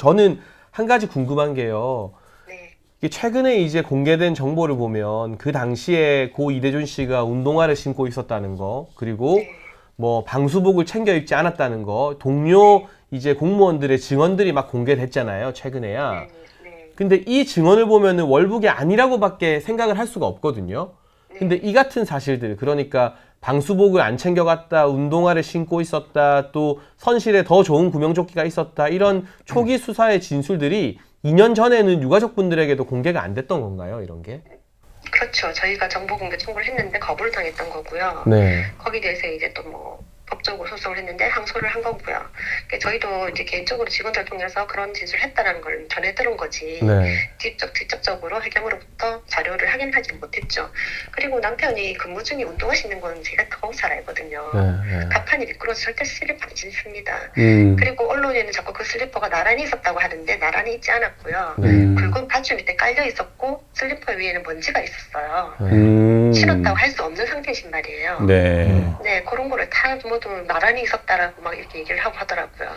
저는 한 가지 궁금한 게요. 네. 이게 최근에 이제 공개된 정보를 보면 그 당시에 고 이대준 씨가 운동화를 신고 있었다는 거, 그리고 네. 뭐 방수복을 챙겨 입지 않았다는 거, 동료 이제 공무원들의 증언들이 막 공개됐잖아요, 최근에야. 네. 네. 근데 이 증언을 보면은 월북이 아니라고밖에 생각을 할 수가 없거든요. 근데 이 같은 사실들, 그러니까 방수복을 안 챙겨갔다, 운동화를 신고 있었다, 또 선실에 더 좋은 구명조끼가 있었다, 이런 초기 수사의 진술들이 2년 전에는 유가족분들에게도 공개가 안 됐던 건가요, 이런 게? 그렇죠. 저희가 정보 공개 청구를 했는데 거부를 당했던 거고요. 네. 거기에 대해서 이제 또 뭐 법적으로 소송을 했는데 항소를 한 거고요. 그러니까 저희도 이제 개인적으로 직원들 통해서 그런 진술을 했다는 걸 전해 들은 거지. 네. 직접적으로 해경으로부터 자료를 확인하지 못했죠. 그리고 남편이 근무 중에 운동화 신는 건 제가 더 잘 알거든요. 네. 가판이 미끄러워서 절대 슬리퍼 안 신습니다. 그리고 언론에는 자꾸 그 슬리퍼가 나란히 있었다고 하는데 나란히 있지 않았고요. 굵은 밧줄 밑에 깔려 있었고 슬리퍼 위에는 먼지가 있었어요. 신었다고 할 수 없는 상태 신발이에요. 네. 네, 그런 거를 다 모두 나란히 있었다라고 막 이렇게 얘기를 하고 하더라고요.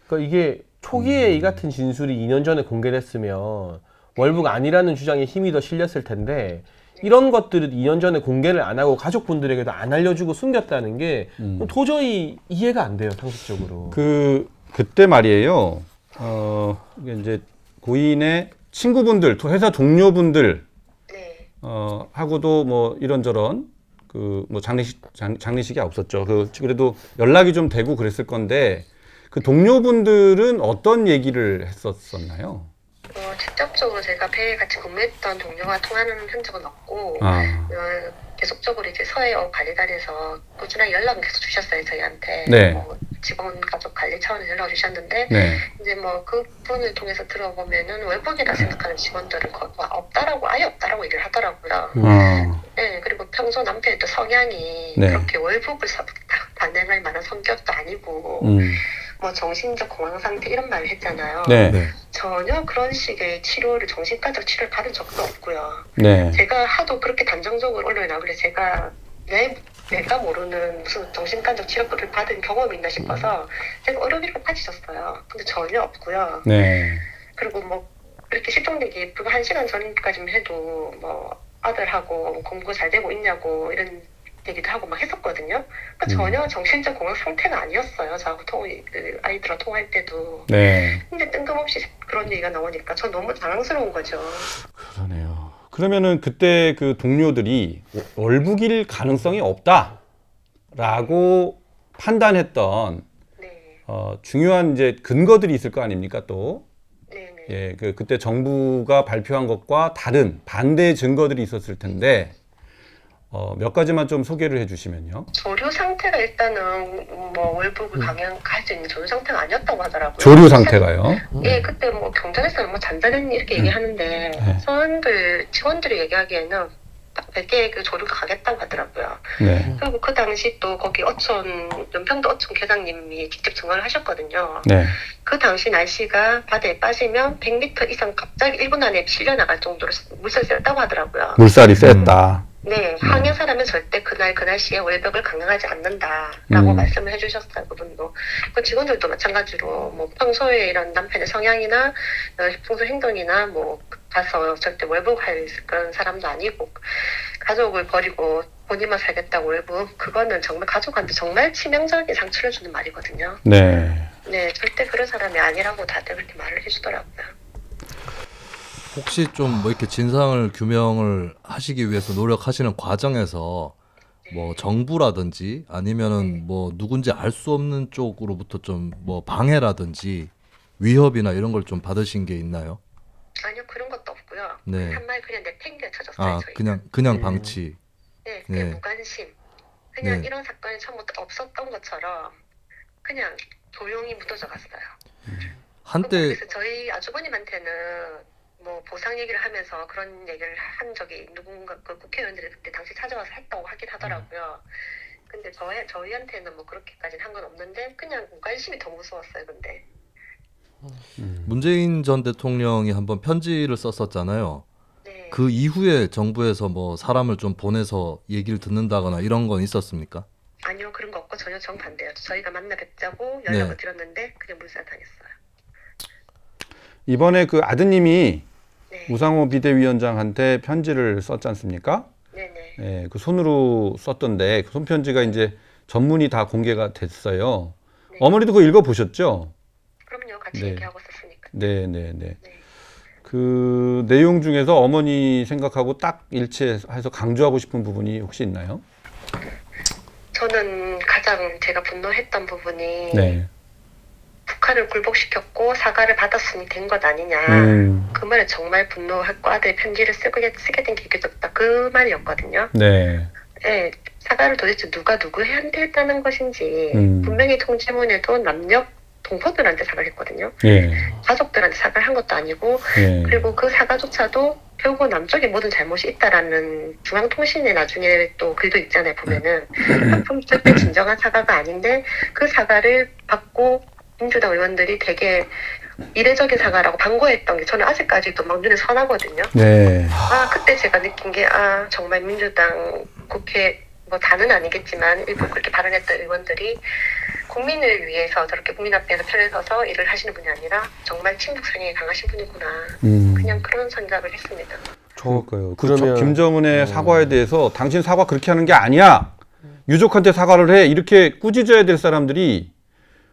그러니까 이게 초기에 이 같은 진술이 2년 전에 공개됐으면 월북 아니라는 주장에 힘이 더 실렸을 텐데, 이런 것들을 2년 전에 공개를 안 하고 가족분들에게도 안 알려주고 숨겼다는 게 도저히 이해가 안 돼요, 상식적으로. 그때 말이에요. 이게 이제 고인의 친구분들, 회사 동료분들, 네. 하고도 뭐 이런저런 뭐 장례식이 없었죠. 그래도 연락이 좀 되고 그랬을 건데, 그 동료분들은 어떤 얘기를 했었나요? 직접적으로 제가 배에 같이 근무했던 동료와 통화는 한 적은 없고, 계속적으로 이제 서해어 관리단에서 꾸준하게 연락은 계속 주셨어요, 저희한테. 네. 뭐 직원 가족 관리 차원에서 연락을 주셨는데, 네. 이제 뭐 그분을 통해서 들어보면은 월북이라 생각하는 직원들은 없다라고, 아예 없다라고 얘기를 하더라고요. 네, 그리고 평소 남편의 또 성향이 네. 그렇게 월북을 단행할 만한 성격도 아니고, 뭐 정신적 공황 상태 이런 말을 했잖아요. 네. 전혀 그런 식의 치료를, 정신과적 치료를 받은 적도 없고요. 네. 제가 하도 그렇게 단정적으로 언론에 나오길래 제가 내가 모르는 무슨 정신과적 치료를 받은 경험이 있나 싶어서 제가 의료비를 빠지셨어요. 근데 전혀 없고요. 네. 그리고 뭐 그렇게 실종되기 불과 1시간 전까지만 해도 뭐 아들하고 공부 잘 되고 있냐고 이런 얘기도 하고 막 했었거든요. 그러니까 전혀 정신적 공황 상태가 아니었어요. 저하고 아이들하고 통화할 때도. 네. 근데 뜬금없이 그런 얘기가 나오니까 전 너무 당황스러운 거죠. 그러네요. 그러면은 그때 그 동료들이 월북일 가능성이 없다라고 판단했던 네. 중요한 이제 근거들이 있을 거 아닙니까, 또? 네네. 예, 그때 정부가 발표한 것과 다른 반대 증거들이 있었을 텐데, 몇 가지만 좀 소개를 해주시면요. 조류 상태가 일단은 뭐 월북을 강행할 수 있는 조류 상태가 아니었다고 하더라고요. 조류 상태가요? 예, 그때 뭐 경찰에서는 뭐 잔잔했니 이렇게 얘기하는데 직원들이 얘기하기에는 100개의 그 조류가 가겠다고 하더라고요. 네. 그리고 그 당시 또 거기 연평도 어촌 계장님이 직접 증언을 하셨거든요. 네. 그 당시 날씨가 바다에 빠지면 100m 이상 갑자기 1분 안에 실려 나갈 정도로 물살이 셌다고 하더라고요. 물살이 셌다. 네, 항해사라면 절대 그 날씨에 월벽을 강행하지 않는다라고 말씀을 해주셨어요, 그분도. 그 직원들도 마찬가지로 뭐 평소에 이런 남편의 성향이나 평소 행동이나 뭐 가서 절대 월북할 그런 사람도 아니고, 가족을 버리고 본인만 살겠다고 월북, 그거는 정말 가족한테 정말 치명적인 상처를 주는 말이거든요. 네. 네, 절대 그런 사람이 아니라고 다들 그렇게 말을 해주더라고요. 혹시 좀 뭐 이렇게 진상을 규명을 하시기 위해서 노력하시는 과정에서 뭐 정부라든지 아니면은 뭐 누군지 알 수 없는 쪽으로부터 좀 뭐 방해라든지 위협이나 이런 걸 좀 받으신 게 있나요? 아니요, 그런 것도 없고요. 네. 한 말 그냥 내팽겨 쳐졌어요, 저희는. 그냥 방치. 네, 그냥 네. 무관심. 그냥 네. 이런 사건이 처음부터 없었던 것처럼 그냥 조용히 묻어져 갔어요. 한때 그래서 저희 아주버님한테는 뭐 보상 얘기를 하면서 그런 얘기를 한 적이 누군가 그 국회의원들이 그때 당시 찾아와서 했다고 하긴 하더라고요. 근데 저희한테는 뭐 그렇게까지는 한 건 없는데 그냥 관심이 더 무서웠어요. 근데 문재인 전 대통령이 한번 편지를 썼었잖아요. 네. 그 이후에 정부에서 뭐 사람을 좀 보내서 얘기를 듣는다거나 이런 건 있었습니까? 아니요, 그런 거 없고 전혀 정반대예요. 저희가 만나 뵙자고 연락을 네. 드렸는데 그냥 물살당했어요. 이번에 그 아드님이 네. 우상호 비대위원장한테 편지를 썼지 않습니까? 네네. 예, 그 손으로 썼던데 그 손편지가 이제 전문이 다 공개가 됐어요. 네. 어머니도 그거 읽어보셨죠? 그럼요. 같이 네. 얘기하고 있었으니까. 네, 네, 네. 네. 그 내용 중에서 어머니 생각하고 딱 일치해서 강조하고 싶은 부분이 혹시 있나요? 저는 가장 제가 분노했던 부분이 네. 북한을 굴복시켰고 사과를 받았으니 된 것 아니냐. 그 말에 정말 분노했고 아들의 편지를 쓰게 된 계기도 없다. 그 말이었거든요. 네. 네, 사과를 도대체 누가 누구한테 했다는 것인지 분명히 통지문에도 남녀 동포들한테 사과를 했거든요. 예. 가족들한테 사과를 한 것도 아니고 예. 그리고 그 사과조차도 결국 남쪽에 모든 잘못이 있다라는 중앙통신에 나중에 또 글도 있잖아요. 보면은 절대 진정한 사과가 아닌데 그 사과를 받고 민주당 의원들이 되게 이례적인 사과라고 반고했던 게 저는 아직까지도 막 눈에 선하거든요. 네. 아, 그때 제가 느낀 게, 아, 정말 민주당 국회, 뭐 다는 아니겠지만, 일부 그렇게 발언했던 의원들이 국민을 위해서 저렇게 국민 앞에서 편에 서서 일을 하시는 분이 아니라 정말 친북 성향이 강하신 분이구나. 그냥 그런 생각을 했습니다. 그러니까요. 그러면- 김정은의 사과에 대해서 당신 사과 그렇게 하는 게 아니야. 유족한테 사과를 해. 이렇게 꾸짖어야 될 사람들이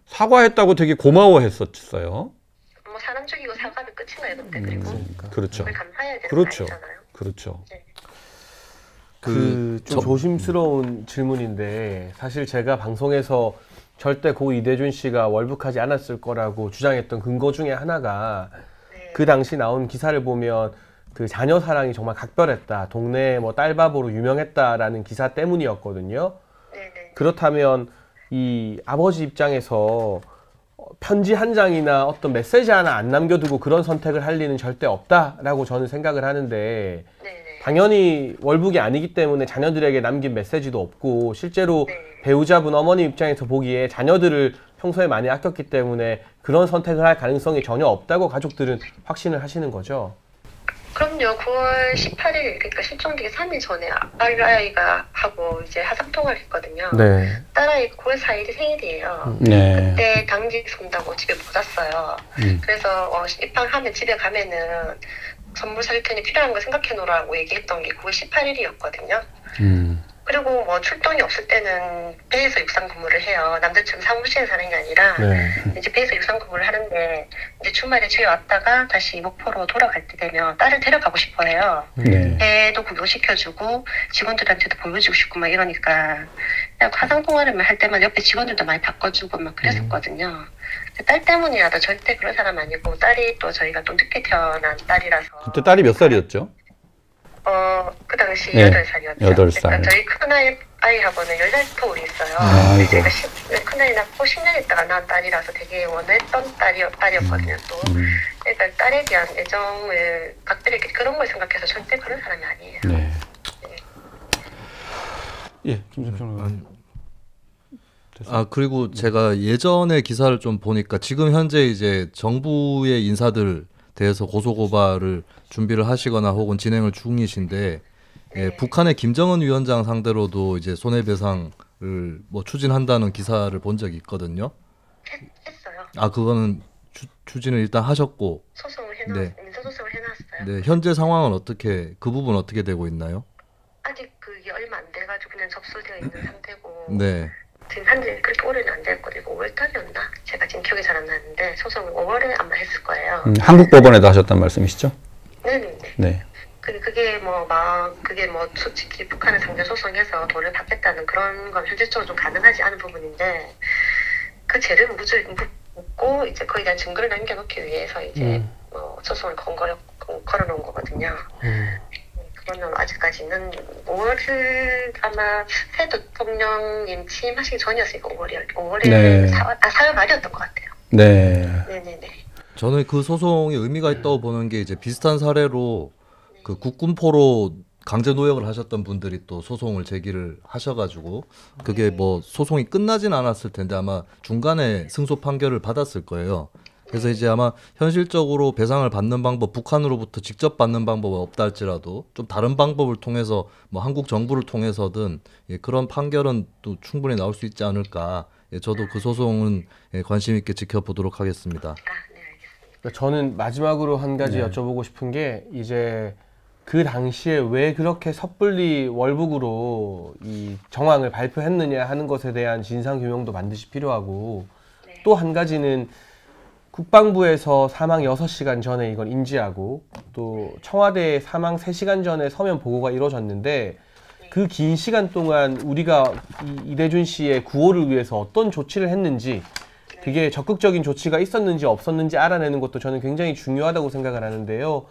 사과했다고 되게 고마워했었어요. 뭐 사람 죽이고 사과는 끝인가요, 근데? 그리고 그렇죠. 정말 감사해야 되는 그렇죠. 거 아니잖아요. 그렇죠. 그 좀 조심스러운 질문인데 사실 제가 방송에서 절대 고 이대준 씨가 월북하지 않았을 거라고 주장했던 근거 중에 하나가 네. 그 당시 나온 기사를 보면 그 자녀 사랑이 정말 각별했다. 동네 뭐 딸바보로 유명했다라는 기사 때문이었거든요. 네네. 그렇다면 이 아버지 입장에서 편지 한 장이나 어떤 메시지 하나 안 남겨두고 그런 선택을 할 리는 절대 없다라고 저는 생각을 하는데 네네. 당연히 월북이 아니기 때문에 자녀들에게 남긴 메시지도 없고 실제로 네. 배우자분 어머니 입장에서 보기에 자녀들을 평소에 많이 아꼈기 때문에 그런 선택을 할 가능성이 전혀 없다고 가족들은 확신을 하시는 거죠. 그럼요. 9월 18일, 그러니까 실종되기 3일 전에 딸아이가 하고 이제 화상통화를 했거든요. 네. 딸아이 9월 4일이 생일이에요. 네. 그때 당직 손다고 집에 못 왔어요. 그래서 입항하면 집에 가면은 선물 사줄 테니 필요한 거 생각해 놓으라고 얘기했던 게 9월 18일이었거든요. 그리고 뭐 출동이 없을 때는 배에서 육상 근무를 해요. 남들처럼 사무실에 사는 게 아니라 네. 이제 배에서 육상 근무를 하는데 이제 주말에 집에 왔다가 다시 목포로 돌아갈 때 되면 딸을 데려가고 싶어해요. 네. 배도 구경시켜주고 직원들한테도 보여주고 싶고 막 이러니까 그냥 화상 통화를 할 때만 옆에 직원들도 많이 바꿔주고 막 그랬었거든요. 딸 때문이라도 절대 그런 사람 아니고 딸이 또 저희가 또 늦게 태어난 딸이라서 그때 딸이 몇 살이었죠? 그 당시 네, 8살이었죠. 8살. 그러니까 저희 큰아이하고는 10살 터울이 있어요. 아이고. 제가 큰아이 낳고 10년 있다가 낳은 딸이라서 되게 원했던 딸이었거든요. 또 그러니까 딸에 대한 애정을 각별하게 그런 걸 생각해서 절대 그런 사람이 아니에요. 네. 예, 김선평 아, 그리고 제가 예전에 기사를 좀 보니까 지금 현재 이제 정부의 인사들 대해서 고소고발을 준비를 하시거나 혹은 진행을 중이신데 예, 북한의 김정은 위원장 상대로도 이제 손해배상을 뭐 추진한다는 기사를 본 적이 있거든요. 했어요. 아, 그거는 추진을 일단 하셨고, 소송을 네. 민사소송을 해놨어요. 네, 현재 상황은 어떻게 그 부분 어떻게 되고 있나요? 아직 그게 얼마 안 돼가지고 그냥 접수되어 있는 상태고 네, 지금 한지 그렇게 오래는 안 됐고 그리고 5월달이었나? 제가 지금 기억이 잘 안 나는데 소송을 5월에 아마 했을 거예요. 한국 법원에도 하셨단 말씀이시죠? 네네네. 네. 그게 뭐 솔직히 북한을 상대 소송해서 돈을 받겠다는 그런 건 현실적으로 좀 가능하지 않은 부분인데 그 죄를 묻고 이제 거기에 대한 증거를 남겨놓기 위해서 이제 소송을 걸어놓은 거거든요. 그거는 아직까지는 5월을 아마 새 대통령님 취임하시기 전이었으니까 5월에 네. 4월 말이었던 것 같아요. 네. 네네네. 저는 그 소송이 의미가 있다고 보는 게 이제 비슷한 사례로 그 국군포로 강제 노역을 하셨던 분들이 또 소송을 제기를 하셔가지고 그게 뭐 소송이 끝나진 않았을 텐데 아마 중간에 승소 판결을 받았을 거예요. 그래서 이제 아마 현실적으로 배상을 받는 방법, 북한으로부터 직접 받는 방법은 없다 할지라도 좀 다른 방법을 통해서 뭐 한국 정부를 통해서든 예, 그런 판결은 또 충분히 나올 수 있지 않을까. 예, 저도 그 소송은 예, 관심 있게 지켜보도록 하겠습니다. 네, 알겠습니다. 저는 마지막으로 한 가지 네. 여쭤보고 싶은 게 이제 그 당시에 왜 그렇게 섣불리 월북으로 이 정황을 발표했느냐 하는 것에 대한 진상 규명도 반드시 필요하고 네. 또 한 가지는 국방부에서 사망 6시간 전에 이걸 인지하고 또 청와대에 사망 3시간 전에 서면 보고가 이루어졌는데 그 긴 시간 동안 우리가 이대준 씨의 구호를 위해서 어떤 조치를 했는지 그게 적극적인 조치가 있었는지 없었는지 알아내는 것도 저는 굉장히 중요하다고 생각을 하는데요.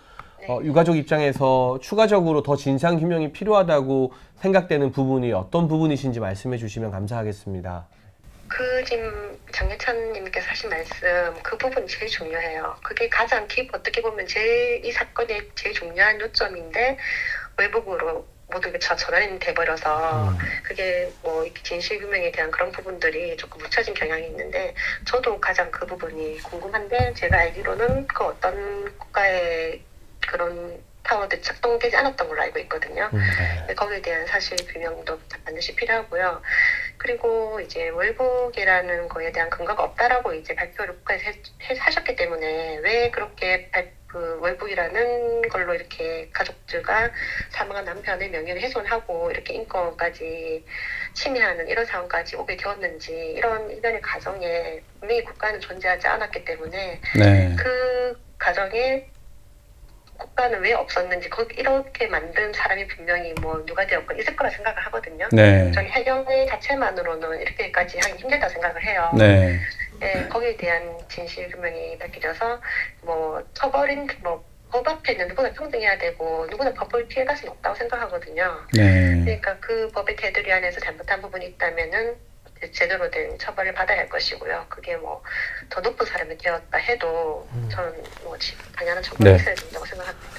유가족 입장에서 추가적으로 더 진상 규명이 필요하다고 생각되는 부분이 어떤 부분이신지 말씀해 주시면 감사하겠습니다. 지금 장예찬님께서 하신 말씀 그 부분이 제일 중요해요. 그게 가장 어떻게 보면 이 사건의 제일 중요한 요점인데 외부로 모든 게 전환이 돼버려서 그게 뭐 진실규명에 대한 그런 부분들이 조금 묻혀진 경향이 있는데 저도 가장 그 부분이 궁금한데 제가 알기로는 그 어떤 국가의 그런 타워도 작동되지 않았던 걸로 알고 있거든요. 거기에 대한 사실 규명도 반드시 필요하고요. 그리고 이제 월북이라는 거에 대한 근거가 없다라고 이제 발표를 국가에서 하셨기 때문에 왜 그렇게 그 월북이라는 걸로 이렇게 가족들과 사망한 남편의 명예를 훼손하고 이렇게 인권까지 침해하는 이런 상황까지 오게 되었는지 이런 일련의 과정에 분명히 국가는 존재하지 않았기 때문에 네. 그 과정에 국가는 왜 없었는지 이렇게 만든 사람이 분명히 뭐 누가 되었건 있을 거라 생각을 하거든요. 네. 저는 해경의 자체만으로는 이렇게까지 하기 힘들다 생각을 해요. 네. 네, 거기에 대한 진실 규명이 밝혀져서 뭐 처벌인 뭐 법 앞에는 누구나 평등해야 되고 누구나 법을 피해갈 수는 없다고 생각하거든요. 네. 그러니까 그 법의 테두리 안에서 잘못한 부분이 있다면은 제대로 된 처벌을 받아야 할 것이고요. 그게 뭐 더 높은 사람이 되었다 해도 저는 뭐 당연한 처벌이 있어야 된다고 생각합니다.